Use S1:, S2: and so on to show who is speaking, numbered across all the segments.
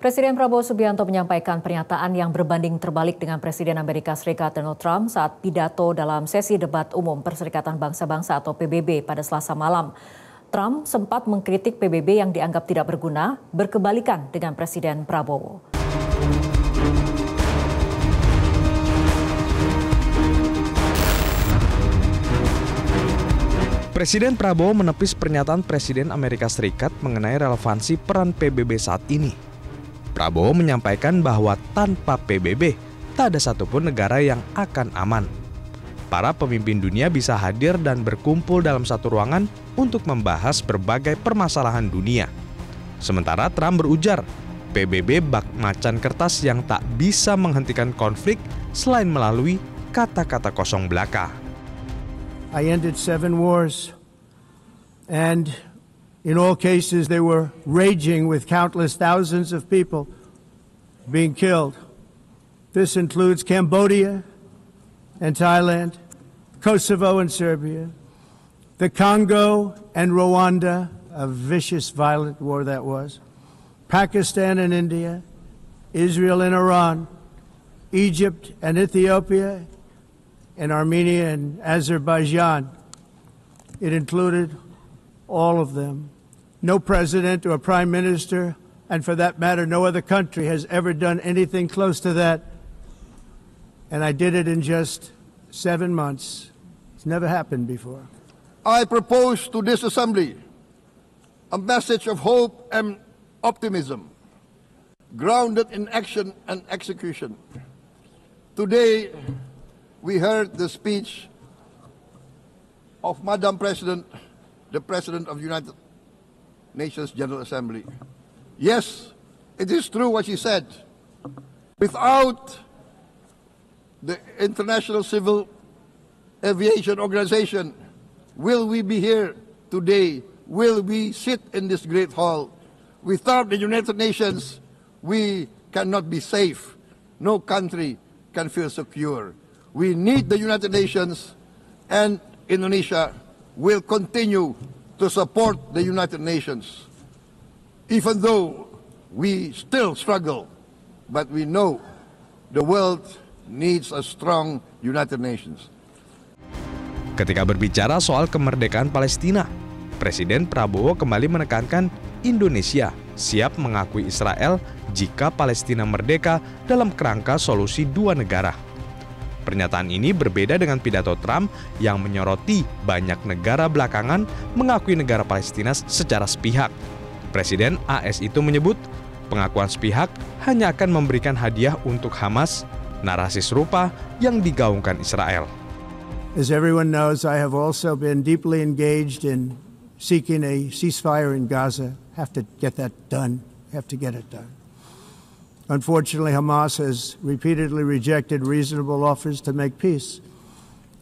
S1: Presiden Prabowo Subianto menyampaikan pernyataan yang berbanding terbalik dengan Presiden Amerika Serikat Donald Trump saat pidato dalam sesi debat umum Perserikatan Bangsa-Bangsa atau PBB pada Selasa malam. Trump sempat mengkritik PBB yang dianggap tidak berguna, berkebalikan dengan Presiden Prabowo.
S2: Presiden Prabowo menepis pernyataan Presiden Amerika Serikat mengenai relevansi peran PBB saat ini. Prabowo menyampaikan bahwa tanpa PBB, tak ada satupun negara yang akan aman. Para pemimpin dunia bisa hadir dan berkumpul dalam satu ruangan untuk membahas berbagai permasalahan dunia. Sementara Trump berujar, PBB bak macan kertas yang tak bisa menghentikan konflik selain melalui kata-kata kosong belaka.
S3: I ended 7 wars, and in all cases they were raging with countless thousands of people being killed. This includes Cambodia and Thailand, Kosovo and Serbia, the Congo and Rwanda, a vicious, violent war that was, Pakistan and India, Israel and Iran, Egypt and Ethiopia, and Armenia and Azerbaijan. It included all of them. No president or prime minister, and for that matter, no other country has ever done anything close to that. And I did it in just 7 months. It's never happened before.
S4: I propose to this assembly a message of hope and optimism, grounded in action and execution. Today, we heard the speech of Madam President, the President of the United Nations General Assembly. Yes, it is true what she said. Without the International Civil Aviation Organization, will we be here today? Will we sit in this great hall? Without the United Nations, we cannot be safe. No country can feel secure. We need the United Nations, and Indonesia will continue to support the United Nations. Even though we still struggle, but we know the world needs a strong United Nations.
S2: Ketika berbicara soal kemerdekaan Palestina, Presiden Prabowo kembali menekankan Indonesia siap mengakui Israel jika Palestina merdeka dalam kerangka solusi 2 negara. Pernyataan ini berbeda dengan pidato Trump yang menyoroti banyak negara belakangan mengakui negara Palestina secara sepihak. Presiden AS itu menyebut pengakuan sepihak hanya akan memberikan hadiah untuk Hamas, narasi serupa yang digaungkan Israel.
S3: As everyone knows, I have also been deeply engaged in seeking a ceasefire in Gaza. Have to get that done. Have to get it done. Unfortunately, Hamas has repeatedly rejected reasonable offers to make peace.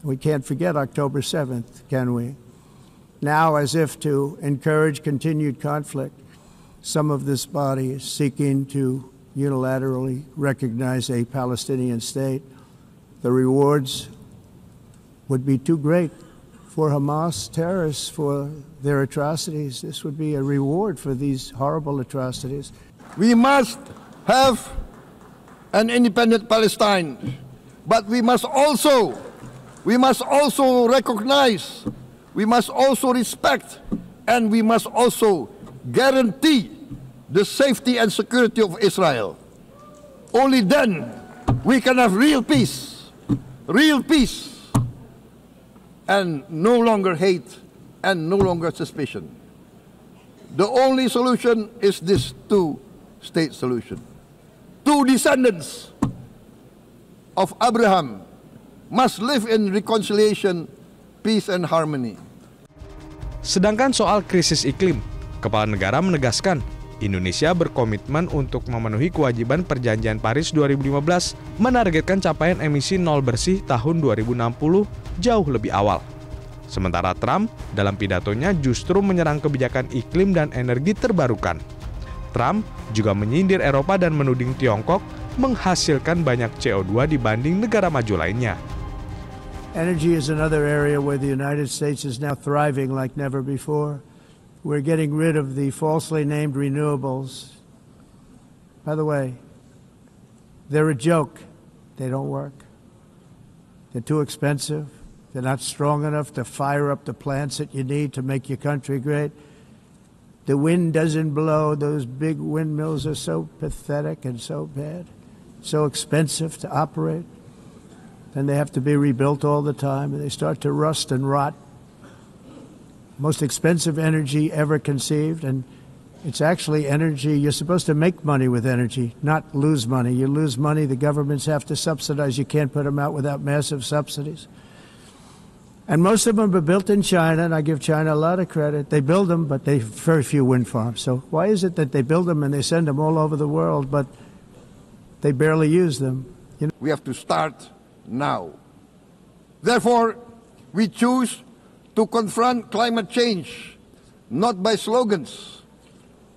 S3: We can't forget October 7th, can we? Now, as if to encourage continued conflict, some of this body is seeking to unilaterally recognize a Palestinian state. The rewards would be too great for Hamas terrorists for their atrocities. This would be a reward for these horrible atrocities.
S4: We must have an independent Palestine, but we must also recognize, we must also respect, and we must also guarantee the safety and security of Israel. Only then we can have real peace, and no longer hate and no longer suspicion. The only solution is this 2-state solution. 2 descendants of Abraham must live in reconciliation, peace, and harmony.
S2: Sedangkan soal krisis iklim, Kepala Negara menegaskan Indonesia berkomitmen untuk memenuhi kewajiban Perjanjian Paris 2015 menargetkan capaian emisi nol bersih tahun 2060 jauh lebih awal. Sementara Trump dalam pidatonya justru menyerang kebijakan iklim dan energi terbarukan. Trump juga menyindir Eropa dan menuding Tiongkok menghasilkan banyak CO2 dibanding negara maju lainnya.
S3: Energy is another area where the United States is now thriving like never before. We're getting rid of the falsely named renewables. by the way, they're a joke. They don't work. They're too expensive. They're not strong enough to fire up the plants that you need to make your country great. The wind doesn't blow. Those big windmills are so pathetic and so bad, so expensive to operate. And they have to be rebuilt all the time, and they start to rust and rot. Most expensive energy ever conceived, and it's actually energy. You're supposed to make money with energy, not lose money. You lose money, the governments have to subsidize. You can't put them out without massive subsidies. And most of them are built in China, and I give China a lot of credit. They build them, but they very few wind farms. So why is it that they build them and they send them all over the world, but they barely use them? You know?
S4: We have to start now. Therefore, we choose to confront climate change, not by slogans,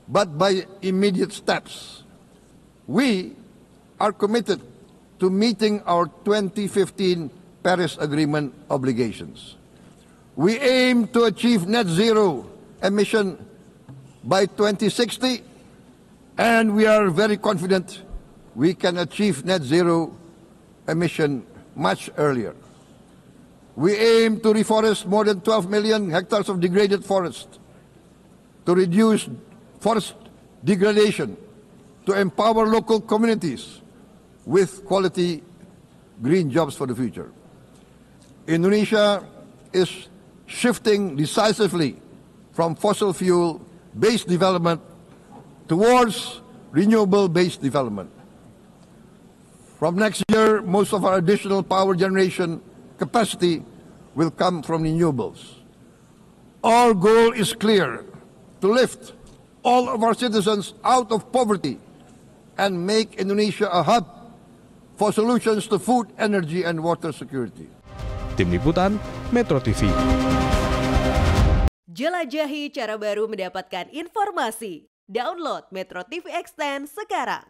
S4: but by immediate steps. We are committed to meeting our 2015 Paris Agreement obligations. We aim to achieve net zero emission by 2060, and we are very confident we can achieve net zero emission much earlier. We aim to reforest more than 12 million hectares of degraded forest, to reduce forest degradation, to empower local communities with quality green jobs for the future. Indonesia is shifting decisively from fossil fuel-based development towards renewable-based development. From next year, most of our additional power generation capacity will come from renewables. Our goal is clear: to lift all of our citizens out of poverty and make Indonesia a hub for solutions to food, energy, and water security.
S2: Tim Liputan, MetroTV.
S5: Jelajahi cara baru mendapatkan informasi. Download MetroTV Extend sekarang.